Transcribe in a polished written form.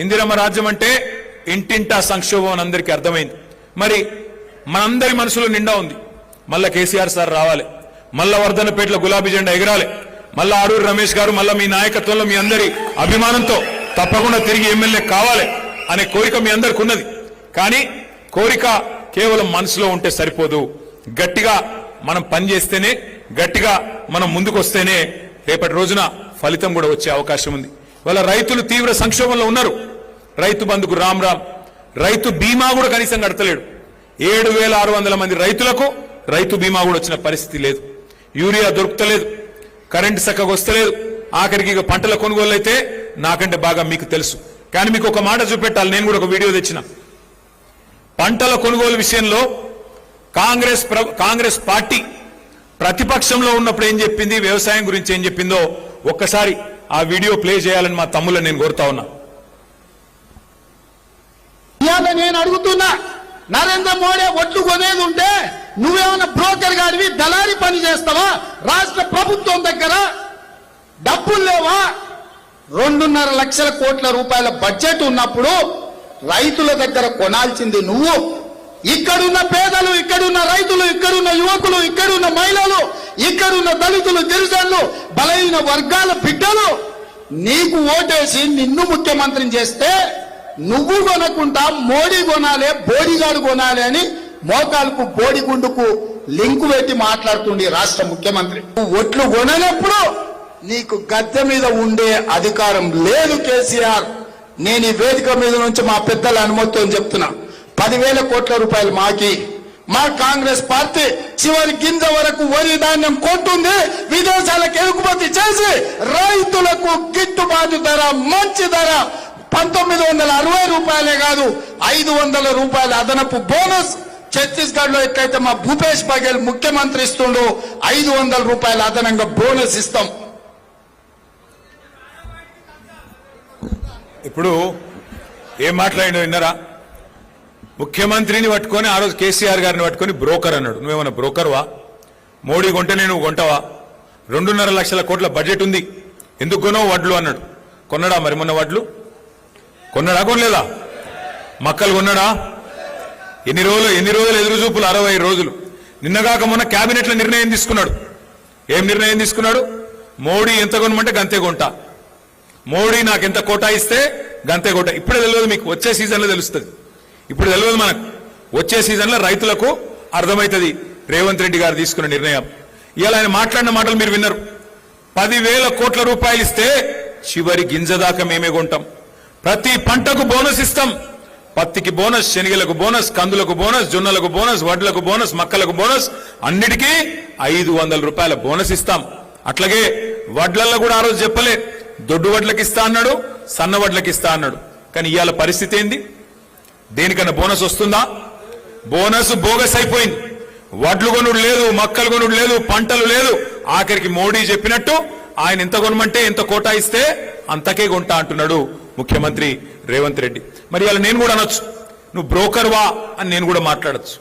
ఇందిరమ్మ రాజ్యం అంటే ఇంటింటా సంక్షోభం అని అందరికీ అర్థమైంది. మరి మనందరి మనసులో నిండా ఉంది, మళ్ళా కేసీఆర్ సార్ రావాలి, మళ్ళా వర్ధనపేటలో గులాబీ జెండా ఎగరాలి, మళ్ళా ఆరూరి రమేష్ గారు మళ్ళా మీ నాయకత్వంలో మీ అందరి అభిమానంతో తప్పకుండా తిరిగి ఎమ్మెల్యే కావాలి అనే కోరిక మీ అందరికి ఉన్నది. కానీ కోరిక కేవలం మనసులో ఉంటే సరిపోదు. గట్టిగా మనం పనిచేస్తేనే, గట్టిగా మనం ముందుకు వస్తేనే రేపటి రోజున ఫలితం కూడా వచ్చే అవకాశం ఉంది. వాళ్ళ రైతులు తీవ్ర సంక్షోభంలో ఉన్నారు. రైతు బంధుకు రామ్ రామ్, రైతు బీమా కూడా కనీసం కడతలేడు. 7,600 మంది రైతులకు రైతు బీమా కూడా వచ్చిన పరిస్థితి లేదు. యూరియా దొరుకుతలేదు, కరెంటు చక్కగా వస్తలేదు. ఆఖరికి ఇక పంటల కొనుగోలు అయితే నాకంటే బాగా మీకు తెలుసు. కానీ మీకు ఒక మాట చూపెట్టాలి, నేను కూడా ఒక వీడియో తెచ్చిన. పంటల కొనుగోలు విషయంలో కాంగ్రెస్ పార్టీ ప్రతిపక్షంలో ఉన్నప్పుడు ఏం చెప్పింది, వ్యవసాయం గురించి ఏం చెప్పిందో ఒక్కసారి ఆ వీడియో ప్లే చేయాలని మా తమ్ముళ్ళని నేను కోరుతా ఉన్నా. నేను అడుగుతున్నా, నరేంద్ర మోడీ ఒట్లు కొనేది ఉంటే నువ్వేమన్నా బ్రోకర్ గాడివి, దళారీ పని చేస్తావా? రాష్ట్ర ప్రభుత్వం దగ్గర డబ్బులు లేవా? 2.5 లక్షల కోట్ల రూపాయల బడ్జెట్ ఉన్నప్పుడు రైతుల దగ్గర కొనాల్సింది నువ్వు. ఇక్కడున్న పేదలు, ఇక్కడున్న రైతులు, ఇక్కడున్న యువకులు, ఇక్కడున్న మహిళలు, ఇక్కడున్న దళితులు, గిరిజనులు, బలహీన వర్గాల బిడ్డలు నీకు ఓటేసి నిన్ను ముఖ్యమంత్రిని చేస్తే నువ్వు కొనకుండా మోడీ కొనాలి, బోడిగాడు కొనాలి అని మోకాలకు బోడిగుండుకు లింకు పెట్టి మాట్లాడుతుండే రాష్ట్ర ముఖ్యమంత్రి. ఒట్లు కొననప్పుడు నీకు గద్దె మీద ఉండే అధికారం లేదు కేసీఆర్. నేను ఈ వేదిక మీద నుంచి మా పెద్దల అనుమతితో చెప్తున్నా, 10,000 కోట్ల రూపాయలు మాకి, మా కాంగ్రెస్ పార్టీ చివరి గింజ వరకు వరి ధాన్యం కొంటుంది, విదేశాలకు ఎగుమతి చేసి రైతులకు గిట్టుబాటు ధర, మంచి ధర 1960 రూపాయలే కాదు 500 రూపాయల అదనపు బోనస్. ఛత్తీస్గఢ్ లో ఎట్లయితే మా భూపేష్ బఘేల్ ముఖ్యమంత్రి ఇస్తుండో 500 రూపాయల అదనంగా బోనస్ ఇస్తాం. ఇప్పుడు ఏం మాట్లాడినో విన్నారా? ముఖ్యమంత్రిని పట్టుకొని ఆ రోజు కేసీఆర్ గారిని పట్టుకొని బ్రోకర్ అన్నాడు. నువ్వేమన్నా బ్రోకర్వా? మోడీ కొంటేనే నువ్వు కొంటావా? 2.5 లక్షల కోట్ల బడ్జెట్ ఉంది, ఎందుకు కొనవు వడ్లు అన్నాడు. కొన్నాడా మరి మొన్న వడ్లు? కొన్నాడా కొనలేదా? మక్కలు కొన్నాడా? ఎన్ని రోజులు ఎదురు చూపులు? 60 రోజులు. నిన్నగాక మొన్న కేబినెట్ లో నిర్ణయం తీసుకున్నాడు. ఏం నిర్ణయం తీసుకున్నాడు? మోడీ ఎంత కొనమంటే గంతే కొంటా, మోడీ నాకు ఎంత కోటా ఇస్తే గంతే కోటా. ఇప్పుడే తెలియదు మీకు, వచ్చే సీజన్ లో తెలుస్తుంది. ఇప్పుడు తెలియదు మనకు, వచ్చే సీజన్ లో రైతులకు అర్థమవుతుంది రేవంత్ రెడ్డి గారు తీసుకున్న నిర్ణయం. ఇవాళ ఆయన మాట్లాడిన మాటలు మీరు విన్నారు. 10,000 కోట్ల రూపాయలు ఇస్తే చివరి గింజ దాకా మేమే కొంటాం. ప్రతి పంటకు బోనస్ ఇస్తాం. పత్తికి బోనస్, శనగలకు బోనస్, కందులకు బోనస్, జొన్నలకు బోనస్, వడ్లకు బోనస్, మక్కలకు బోనస్, అన్నిటికీ 500 రూపాయల బోనస్ ఇస్తాం. అట్లాగే వడ్లల్లో కూడా ఆ రోజు చెప్పలే, దొడ్డు వడ్లకి ఇస్తా అన్నాడు, సన్న వడ్లకి ఇస్తా అన్నాడు. కానీ ఇవాళ పరిస్థితి ఏంది? దేనికన్నా బోనస్ వస్తుందా? బోనస్ బోగస్ అయిపోయింది. వడ్లు కొనుడు లేదు, మక్కలు కొనుడు లేదు, పంటలు లేదు. ఆఖరికి మోడీ చెప్పినట్టు ఆయన ఎంత కొనమంటే ఎంత కోటా ఇస్తే అంతకే కొంటా అంటున్నాడు ముఖ్యమంత్రి రేవంత్ రెడ్డి. మరి ఇవాళ నేను కూడా అనొచ్చు, నువ్వు బ్రోకర్ వా అని నేను కూడా మాట్లాడచ్చు.